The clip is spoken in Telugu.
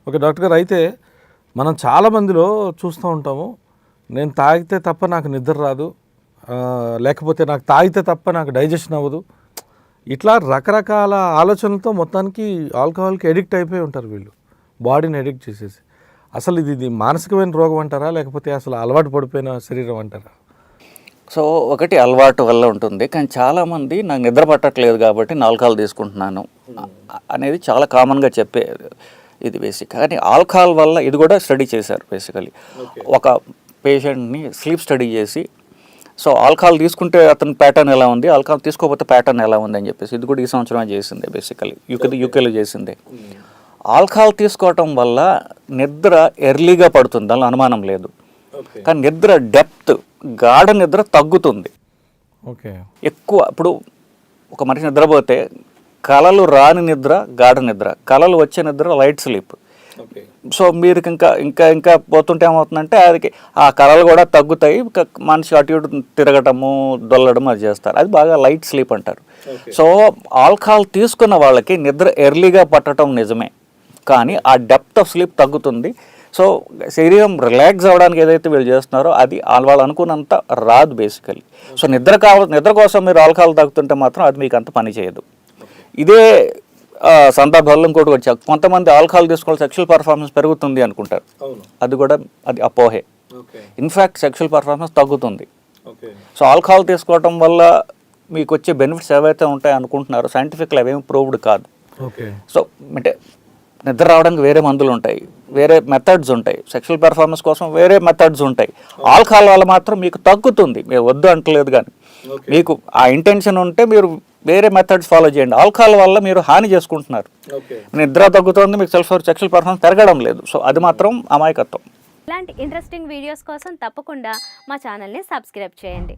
ఓకే డాక్టర్ గారు, అయితే మనం చాలామందిలో చూస్తూ ఉంటాము, నేను తాగితే తప్ప నాకు నిద్ర రాదు, లేకపోతే నాకు తాగితే తప్ప నాకు డైజెషన్ అవ్వదు, ఇట్లా రకరకాల ఆలోచనలతో మొత్తానికి ఆల్కహాల్కి ఎడిక్ట్ అయిపోయి ఉంటారు వీళ్ళు, బాడీని ఎడిక్ట్ చేసేసి. అసలు ఇది మానసికమైన రోగం అంటారా, లేకపోతే అసలు అలవాటు పడిపోయిన శరీరం అంటారా? సో ఒకటి అలవాటు వల్ల ఉంటుంది, కానీ చాలామంది నాకు నిద్ర పట్టట్లేదు కాబట్టి నేను ఆల్కహాల్ తీసుకుంటున్నాను అనేది చాలా కామన్గా చెప్పే ఇది బేసిక్. కానీ ఆల్కహాల్ వల్ల ఇది కూడా స్టడీ చేశారు బేసికలీ. ఒక పేషెంట్ని స్లీప్ స్టడీ చేసి, సో ఆల్కహాల్ తీసుకుంటే అతని ప్యాటర్న్ ఎలా ఉంది, ఆల్కహాల్ తీసుకోకపోతే ప్యాటర్న్ ఎలా ఉంది అని చెప్పేసి, ఇది కూడా ఈ సంవత్సరమే చేసిందే బేసికలీ, యూకేలో చేసిందే. ఆల్కహాల్ తీసుకోవటం వల్ల నిద్ర ఎర్లీగా పడుతుంది, దానిలో అనుమానం లేదు. కానీ నిద్ర డెప్త్, గాఢ నిద్ర తగ్గుతుంది. ఓకే, ఎక్కువ ఇప్పుడు ఒక మనిషి నిద్రపోతే కలలు రాని నిద్ర గాఢ నిద్ర, కలలు వచ్చే నిద్ర లైట్ స్లీప్. సో మీరు ఇంకా ఇంకా ఇంకా పోతుంటే ఏమవుతుందంటే అది ఆ కళలు కూడా తగ్గుతాయి, మనిషి అటు ఇటు తిరగటము దొల్లడం అది చేస్తారు, అది బాగా లైట్ స్లీప్ అంటారు. సో ఆల్కహాల్ తీసుకున్న వాళ్ళకి నిద్ర ఎర్లీగా పట్టడం నిజమే, కానీ ఆ డెప్త్ ఆఫ్ స్లీప్ తగ్గుతుంది. సో శరీరం రిలాక్స్ అవ్వడానికి ఏదైతే వీళ్ళు చేస్తున్నారో అది వాళ్ళు అనుకున్నంత రాదు బేసికలీ. సో నిద్ర కోసం మీరు ఆల్కహాల్ తాగుతుంటే మాత్రం అది మీకు అంత పని చేయదు. ఇదే సందర్భాల్లో ఇంకోటి వచ్చా, కొంతమంది ఆల్కహాల్ తీసుకోవాలి సెక్షువల్ పర్ఫార్మెన్స్ పెరుగుతుంది అనుకుంటారు, అది అపోహే. ఇన్ఫ్యాక్ట్ సెక్షువల్ పర్ఫార్మెన్స్ తగ్గుతుంది. సో ఆల్కహాల్ తీసుకోవటం వల్ల మీకు వచ్చే బెనిఫిట్స్ ఏవైతే ఉంటాయి అనుకుంటున్నారో సైంటిఫిక్గా అవేమి ప్రూవ్డ్ కాదు. సో అంటే నిద్ర రావడానికి వేరే మందులు ఉంటాయి, వేరే మెథడ్స్ ఉంటాయి, సెక్షువల్ పెర్ఫార్మెన్స్ కోసం వేరే మెథడ్స్ ఉంటాయి. ఆల్కహాల్ వల్ల మాత్రం మీకు తగ్గుతుంది, మీరు వద్దు అంటలేదు, కానీ మీకు ఆ ఇంటెన్షన్ ఉంటే మీరు వేరే మెథడ్స్ ఫాలో చేయండి. ఆల్కహాల్ వల్ల మీరు హాని చేసుకుంటున్నారు, నిద్ర తగ్గుతుంది, మీకు సెక్షువల్ పెర్ఫార్మెన్స్ పెరగడం లేదు. సో అది మాత్రం అమాయకత్వం. ఇలాంటి ఇంట్రెస్టింగ్ వీడియోస్ కోసం తప్పకుండా మా ఛానల్ని సబ్స్క్రైబ్ చేయండి.